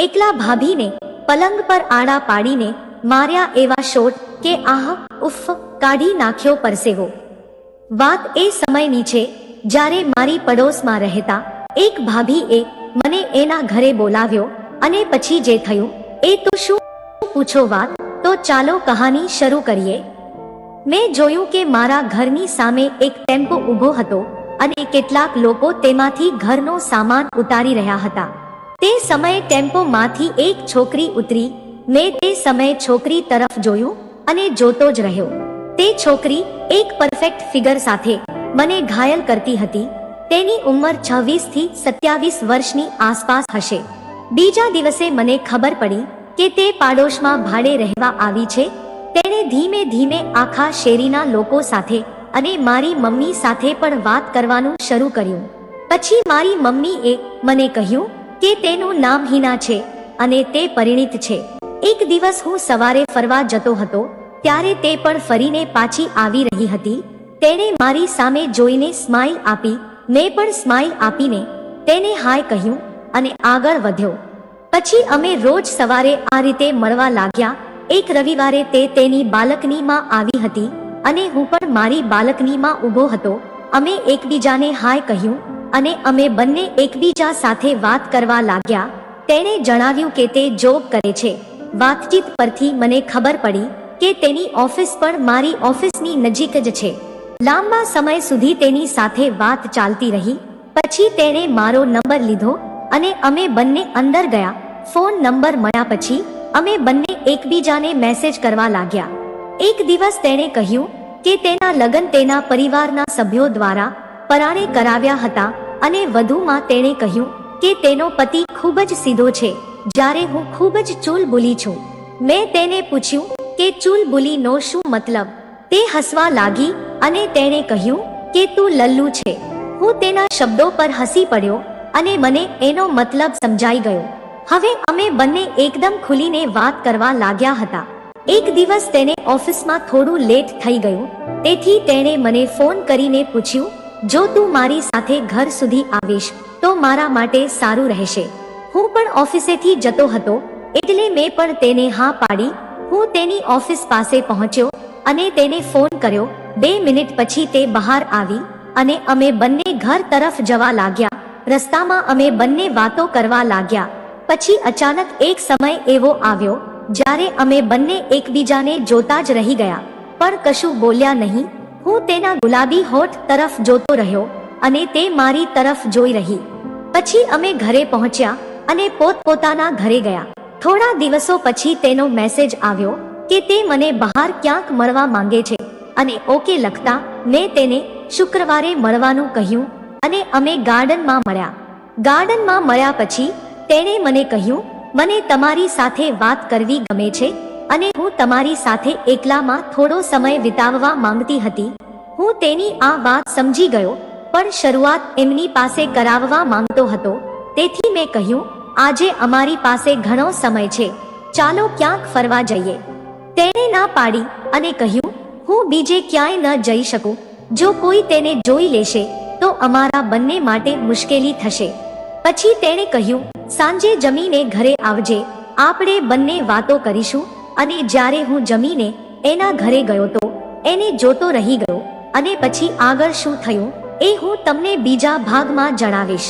એકલા ભાભીને પલંગ પર આડા પાડીને માર્યા એવા શોટ કે આહ ઉફ કાઢી નાખ્યો પરસેવો. વાત એ સમયની છે જ્યારે મારી પડોશમાં રહેતા એક ભાભીએ મને એના ઘરે બોલાવ્યો અને પછી જે થયું એ તો શું પૂછો વાત. તો ચાલો કહાની શરૂ કરીએ. મેં જોયું કે મારા ઘરની સામે એક ટેમ્પો ઊભો હતો અને કેટલાક લોકો તેમાંથી ઘરનો સામાન ઉતારી રહ્યા હતા. તે સમયે ટેમ્પોમાંથી એક છોકરી ઉતરી. મેં તે સમયે છોકરી તરફ જોયું અને જોતો જ રહ્યો. તે છોકરી એક પરફેક્ટ ફિગર સાથે મને ઘાયલ કરતી હતી. તેની ઉંમર 26 થી 27 વર્ષની આસપાસ હશે. બીજા દિવસે મને ખબર પડી કે તે પાડોશમાં ભાડે રહેવા આવી છે. તેણે ધીમે ધીમે આખા શેરીના લોકો સાથે અને મારી મમ્મી સાથે પણ વાત કરવાનું શરૂ કર્યું. પછી મારી મમ્મીએ મને કહ્યું કે તેનું નામ હિના છે અને તે પરિણીત છે. એક દિવસ હું સવારે ફરવા જતો હતો ત્યારે તે પણ ફરીને પાછી આવી રહી હતી. તેણે મારી સામે જોઈને સ્માઇલ આપી. મેં પણ સ્માઇલ આપીને તેને હાય કહ્યું અને આગળ વધ્યો. પછી અમે રોજ સવારે આ રીતે મળવા લાગ્યા. એક રવિવારે તે તેની બાલ્કનીમાં આવી હતી અને હું પણ મારી બાલ્કનીમાં ઊભો હતો. અમે એકબીજાને હાય કહ્યું અને અમે બંને એકબીજા સાથે વાત કરવા લાગ્યા. તેણે જણાવ્યું કે તે જોબ કરે છે. વાતચીત પરથી મને ખબર પડી કે તેની ઓફિસ પણ મારી ઓફિસની નજીક જ છે. લાંબા સમય સુધી તેની સાથે વાત ચાલતી રહી. પછી તેણે મારો નંબર લીધો અને અમે બંને અંદર ગયા. ફોન નંબર મળ્યા પછી અમે બંને એકબીજાને મેસેજ કરવા લાગ્યા. એક દિવસ તેણે કહ્યું કે તેના લગ્ન તેના પરિવારના સભ્યો દ્વારા પરાણે કરાવ્યા હતા અને વધુમાં તેણે કહ્યું કે તેનો પતિ ખૂબ જ સીધો છે જ્યારે હું ખૂબ જ ચૂલબુલી છું. મેં તેને પૂછ્યું કે ચૂલબુલીનો શું મતલબ? તે હસવા લાગી અને તેણે કહ્યું કે તું લલ્લુ છે. હું તેના શબ્દો પર હસી પડ્યો અને મને એનો મતલબ સમજાઈ ગયો. હવે અમે બંને એકદમ ખુલીને વાત કરવા લાગ્યા હતા. એક દિવસ તેને ઓફિસમાં થોડું લેટ થઈ ગયું તેથી તેણે મને ફોન કરીને પૂછ્યું, જો તું મારી સાથે ઘર સુધી આવીશ તો મારા માટે સારું રહેશે. હું પણ ઓફિસેથી જતો હતો એટલે મેં પણ તેને હા પાડી. હું તેની ઓફિસ પાસે પહોંચ્યો અને તેને ફોન કર્યો. 2 મિનિટ પછી તે બહાર આવી અને અમે બંને ઘર તરફ જવા લાગ્યા. રસ્તામાં અમે બંને વાતો કરવા લાગ્યા. પછી અચાનક એક સમય એવો આવ્યો જ્યારે અમે બંને એકબીજાને જોતા જ રહી ગયા પણ કશું બોલ્યા નહીં. હું તેના ગુલાબી હોઠ તરફ જોતો રહ્યો અને તે મારી તરફ જોઈ રહી. પછી અમે ઘરે પહોંચ્યા અને પોતપોતાના ઘરે ગયા. થોડા દિવસો પછી તેનો મેસેજ આવ્યો કે તે મને બહાર ક્યાંક મળવા માંગે છે અને ઓકે લખતા મેં તેને શુક્રવારે મળવાનું કહ્યું અને અમે ગાર્ડનમાં મળ્યા. ગાર્ડનમાં મળ્યા પછી તેણે મને કહ્યું, મને તમારી સાથે વાત કરવી ગમે છે અને હું તમારી સાથે એકલામાં થોડો સમય વિતાવવા માંગતી હતી. હું તેની આ વાત સમજી ગયો પણ શરૂઆત એમની પાસે કરાવવા માંગતો હતો. તેથી મેં કહ્યું, આજે અમારી પાસે ઘણો સમય છે, ચાલો ક્યાંક ફરવા જઈએ. તેણે ના પાડી અને કહ્યું, હું બીજે ક્યાંય ન જઈ શકું. જો કોઈ તેને જોઈ લેશે તો અમારા બંને માટે મુશ્કેલી થશે. પછી તેણે કહ્યું, સાંજે જમીને ઘરે આવજે, આપણે બંને વાતો કરીશું. અને જ્યારે હું જમીને એના ઘરે ગયો તો એને જોતો રહી ગયો અને પછી આગળ શું થયું એ હું તમને બીજા ભાગમાં જણાવીશ.